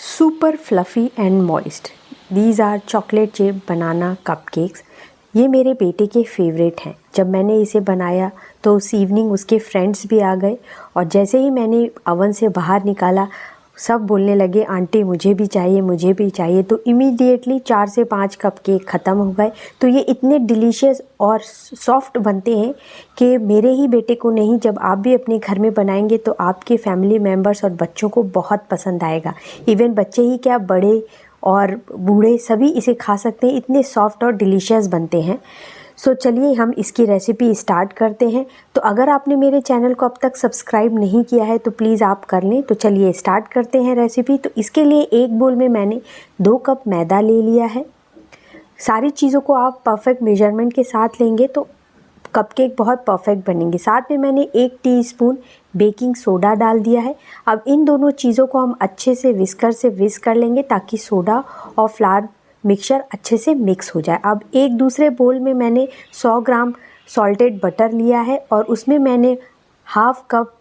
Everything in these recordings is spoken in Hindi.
Super fluffy and moist, these are chocolate chip banana cupcakes. ये मेरे बेटे के फेवरेट हैं। जब मैंने इसे बनाया तो उस इवनिंग उसके फ्रेंड्स भी आ गए और जैसे ही मैंने अवन से बाहर निकाला सब बोलने लगे आंटी मुझे भी चाहिए, मुझे भी चाहिए। तो इमीडिएटली 4 से 5 कप केक ख़त्म हो गए। तो ये इतने डिलीशियस और सॉफ्ट बनते हैं कि मेरे ही बेटे को नहीं, जब आप भी अपने घर में बनाएंगे तो आपके फैमिली मेम्बर्स और बच्चों को बहुत पसंद आएगा। इवन बच्चे ही क्या, बड़े और बूढ़े सभी इसे खा सकते हैं, इतने सॉफ्ट और डिलीशियस बनते हैं। सो चलिए हम इसकी रेसिपी स्टार्ट करते हैं। तो अगर आपने मेरे चैनल को अब तक सब्सक्राइब नहीं किया है तो प्लीज़ आप कर लें। तो चलिए स्टार्ट करते हैं रेसिपी। तो इसके लिए एक बोल में मैंने 2 कप मैदा ले लिया है। सारी चीज़ों को आप परफेक्ट मेजरमेंट के साथ लेंगे तो कपकेक बहुत परफेक्ट बनेंगे। साथ में मैंने 1 टीस्पून बेकिंग सोडा डाल दिया है। अब इन दोनों चीज़ों को हम अच्छे से विस्कर से विस्क कर लेंगे ताकि सोडा और फ्लावर मिक्सचर अच्छे से मिक्स हो जाए। अब एक दूसरे बोल में मैंने 100 ग्राम सॉल्टेड बटर लिया है और उसमें मैंने half cup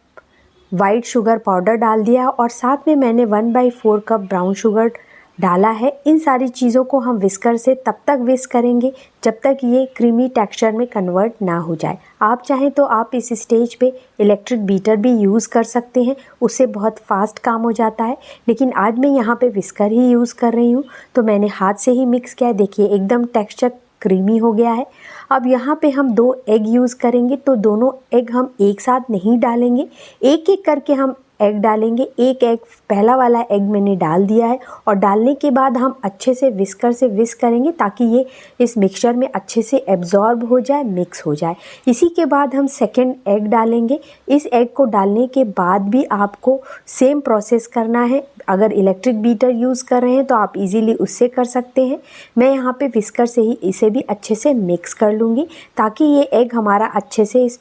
white sugar powder डाल दिया और साथ में मैंने 1/4 कप ब्राउन शुगर डाला है। इन सारी चीज़ों को हम विस्कर से तब तक विस्क करेंगे जब तक ये क्रीमी टेक्सचर में कन्वर्ट ना हो जाए। आप चाहें तो आप इस स्टेज पे इलेक्ट्रिक बीटर भी यूज़ कर सकते हैं, उससे बहुत फास्ट काम हो जाता है। लेकिन आज मैं यहाँ पे विस्कर ही यूज़ कर रही हूँ। तो मैंने हाथ से ही मिक्स किया है। देखिए एकदम टेक्सचर क्रीमी हो गया है। अब यहाँ पे हम 2 एग यूज़ करेंगे। तो दोनों एग हम एक साथ नहीं डालेंगे, एक एक करके हम एग डालेंगे। एक एग, पहला वाला एग मैंने डाल दिया है और डालने के बाद हम अच्छे से विस्कर से विस्क करेंगे ताकि ये इस मिक्सचर में अच्छे से एब्जॉर्ब हो जाए, मिक्स हो जाए। इसी के बाद हम सेकेंड एग डालेंगे। इस एग को डालने के बाद भी आपको सेम प्रोसेस करना है। अगर इलेक्ट्रिक बीटर यूज़ कर रहे हैं तो आप इजीली उससे कर सकते हैं। मैं यहाँ पे विस्कर से ही इसे भी अच्छे से मिक्स कर लूँगी ताकि ये एग हमारा अच्छे से इस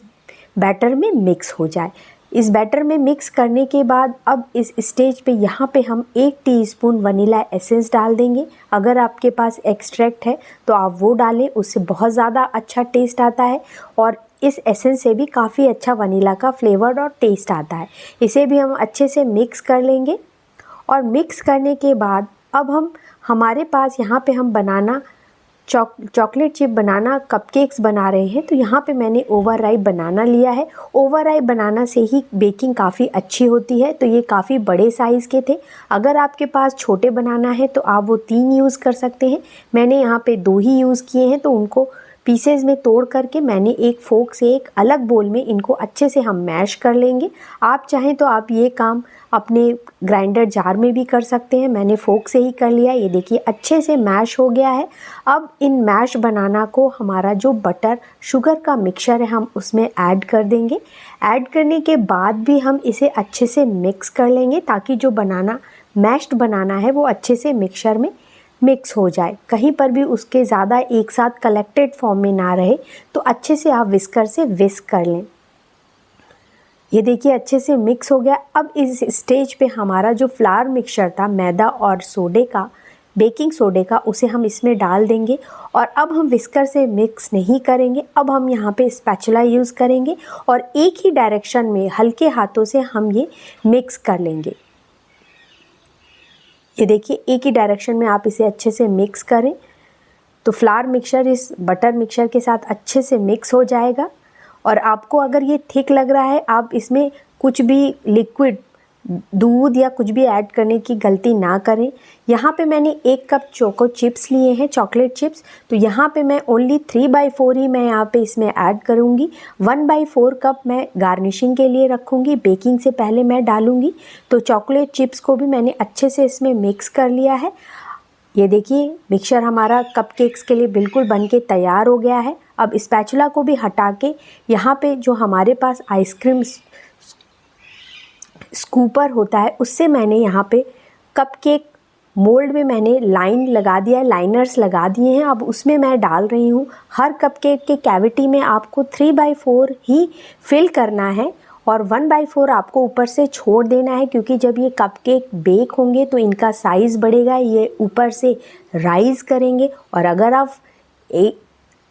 बैटर में मिक्स हो जाए। इस बैटर में मिक्स करने के बाद अब इस स्टेज पे यहाँ पे हम 1 टीस्पून वनीला एसेंस डाल देंगे। अगर आपके पास एक्सट्रैक्ट है तो आप वो डालें, उससे बहुत ज़्यादा अच्छा टेस्ट आता है और इस एसेंस से भी काफ़ी अच्छा वनीला का फ्लेवर और टेस्ट आता है। इसे भी हम अच्छे से मिक्स कर लेंगे और मिक्स करने के बाद अब हमारे पास यहाँ पे हम बनाना चॉकलेट चिप बनाना कपकेक्स बना रहे हैं। तो यहाँ पे मैंने ओवरराइप बनाना लिया है। ओवरराइप बनाना से ही बेकिंग काफ़ी अच्छी होती है। तो ये काफ़ी बड़े साइज़ के थे। अगर आपके पास छोटे बनाना है तो आप वो 3 यूज़ कर सकते हैं। मैंने यहाँ पे 2 ही यूज़ किए हैं। तो उनको पीसेज में तोड़ करके मैंने एक फोक से एक अलग बोल में इनको अच्छे से हम मैश कर लेंगे। आप चाहें तो आप ये काम अपने ग्राइंडर जार में भी कर सकते हैं। मैंने फोक से ही कर लिया। ये देखिए अच्छे से मैश हो गया है। अब इन मैश बनाना को हमारा जो बटर शुगर का मिक्सचर है हम उसमें ऐड कर देंगे। ऐड करने के बाद भी हम इसे अच्छे से मिक्स कर लेंगे ताकि जो बनाना मैश्ड बनाना है वो अच्छे से मिक्सचर में मिक्स हो जाए, कहीं पर भी उसके ज़्यादा एक साथ कलेक्टेड फॉर्म में ना रहे। तो अच्छे से आप विस्कर से विस्क कर लें। ये देखिए अच्छे से मिक्स हो गया। अब इस स्टेज पे हमारा जो फ्लावर मिक्सचर था मैदा और सोडे का, बेकिंग सोडे का, उसे हम इसमें डाल देंगे और अब हम विस्कर से मिक्स नहीं करेंगे। अब हम यहाँ पे स्पैचुला यूज़ करेंगे और एक ही डायरेक्शन में हल्के हाथों से हम ये मिक्स कर लेंगे। ये देखिए एक ही डायरेक्शन में आप इसे अच्छे से मिक्स करें तो फ्लावर मिक्सचर इस बटर मिक्सचर के साथ अच्छे से मिक्स हो जाएगा। और आपको अगर ये थिक लग रहा है आप इसमें कुछ भी लिक्विड दूध या कुछ भी ऐड करने की गलती ना करें। यहाँ पे मैंने 1 कप चोको चिप्स लिए हैं, चॉकलेट चिप्स। तो यहाँ पे मैं ओनली 3/4 ही मैं यहाँ पे इसमें ऐड करूँगी। 1/4 कप मैं गार्निशिंग के लिए रखूँगी, बेकिंग से पहले मैं डालूँगी। तो चॉकलेट चिप्स को भी मैंने अच्छे से इसमें मिक्स कर लिया है। ये देखिए मिक्सचर हमारा कपकेक्स के लिए बिल्कुल बन के तैयार हो गया है। अब स्पैचुला को भी हटा के यहाँ पे जो हमारे पास आइसक्रीम स्कूपर होता है उससे मैंने यहाँ पे कपकेक मोल्ड में मैंने लाइन लगा दिया है, लाइनर्स लगा दिए हैं। अब उसमें मैं डाल रही हूँ। हर कपकेक के कैविटी में आपको 3/4 ही फिल करना है और 1/4 आपको ऊपर से छोड़ देना है, क्योंकि जब ये कपकेक बेक होंगे तो इनका साइज़ बढ़ेगा, ये ऊपर से राइज़ करेंगे। और अगर आप एक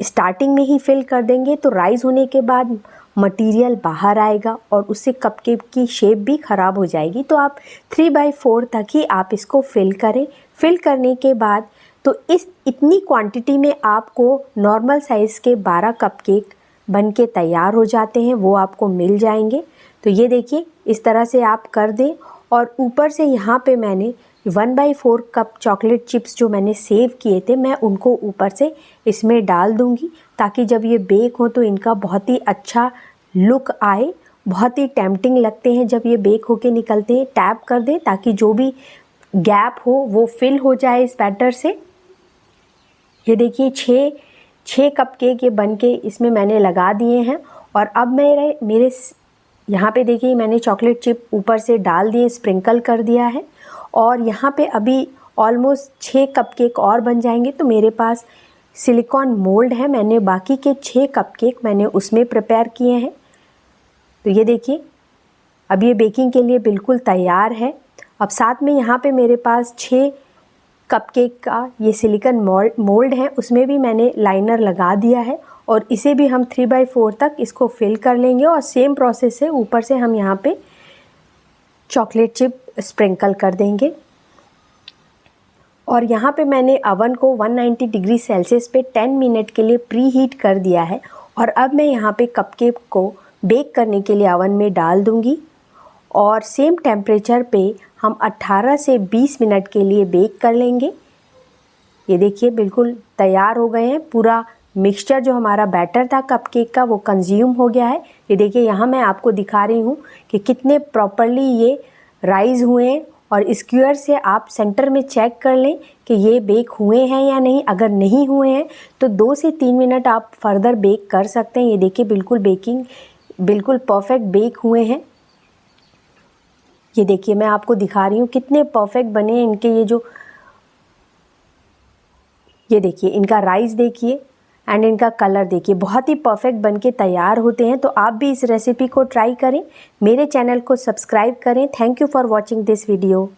स्टार्टिंग में ही फिल कर देंगे तो राइज़ होने के बाद मटेरियल बाहर आएगा और उससे कपकेक की शेप भी ख़राब हो जाएगी। तो आप 3/4 तक ही आप इसको फिल करें। फिल करने के बाद तो इतनी क्वांटिटी में आपको नॉर्मल साइज़ के 12 कपकेक बन के तैयार हो जाते हैं, वो आपको मिल जाएंगे। तो ये देखिए इस तरह से आप कर दें। और ऊपर से यहाँ पे मैंने 1/4 कप चॉकलेट चिप्स जो मैंने सेव किए थे, मैं उनको ऊपर से इसमें डाल दूँगी ताकि जब ये बेक हो तो इनका बहुत ही अच्छा लुक आए। बहुत ही टेम्पटिंग लगते हैं जब ये बेक होके निकलते हैं। टैप कर दें ताकि जो भी गैप हो वो फिल हो जाए इस बैटर से। ये देखिए 6 कपकेक ये बन के इसमें मैंने लगा दिए हैं। और अब मेरे यहाँ पे देखिए मैंने चॉकलेट चिप ऊपर से डाल दिए, स्प्रिंकल कर दिया है। और यहाँ पे अभी ऑलमोस्ट 6 कपकेक और बन जाएंगे। तो मेरे पास सिलिकॉन मोल्ड है, मैंने बाकी के 6 कपकेक मैंने उसमें प्रिपेयर किए हैं। तो ये देखिए अब ये बेकिंग के लिए बिल्कुल तैयार है। अब साथ में यहाँ पे मेरे पास 6 कपकेक का ये सिलिकॉन मोल्ड है, उसमें भी मैंने लाइनर लगा दिया है। और इसे भी हम 3/4 तक इसको फिल कर लेंगे और सेम प्रोसेस से ऊपर से हम यहाँ पे चॉकलेट चिप स्प्रिंकल कर देंगे। और यहाँ पे मैंने अवन को 190 डिग्री सेल्सियस पे 10 मिनट के लिए प्री हीट कर दिया है। और अब मैं यहाँ पे कपकेक को बेक करने के लिए अवन में डाल दूँगी और सेम टेम्परेचर पे हम 18 से 20 मिनट के लिए बेक कर लेंगे। ये देखिए बिल्कुल तैयार हो गए हैं। पूरा मिक्सचर जो हमारा बैटर था कपकेक का वो कंज्यूम हो गया है। ये देखिए यहाँ मैं आपको दिखा रही हूँ कि कितने प्रॉपरली ये राइज हुए हैं। और स्क्वायर से आप सेंटर में चेक कर लें कि ये बेक हुए हैं या नहीं। अगर नहीं हुए हैं तो 2 से 3 मिनट आप फर्दर बेक कर सकते हैं। ये देखिए बिल्कुल परफेक्ट बेक हुए हैं। ये देखिए मैं आपको दिखा रही हूँ कितने परफेक्ट बने हैं इनके ये देखिए इनका राइस देखिए एंड इनका कलर देखिए, बहुत ही परफेक्ट बनके तैयार होते हैं। तो आप भी इस रेसिपी को ट्राई करें, मेरे चैनल को सब्सक्राइब करें। Thank you for watching this video.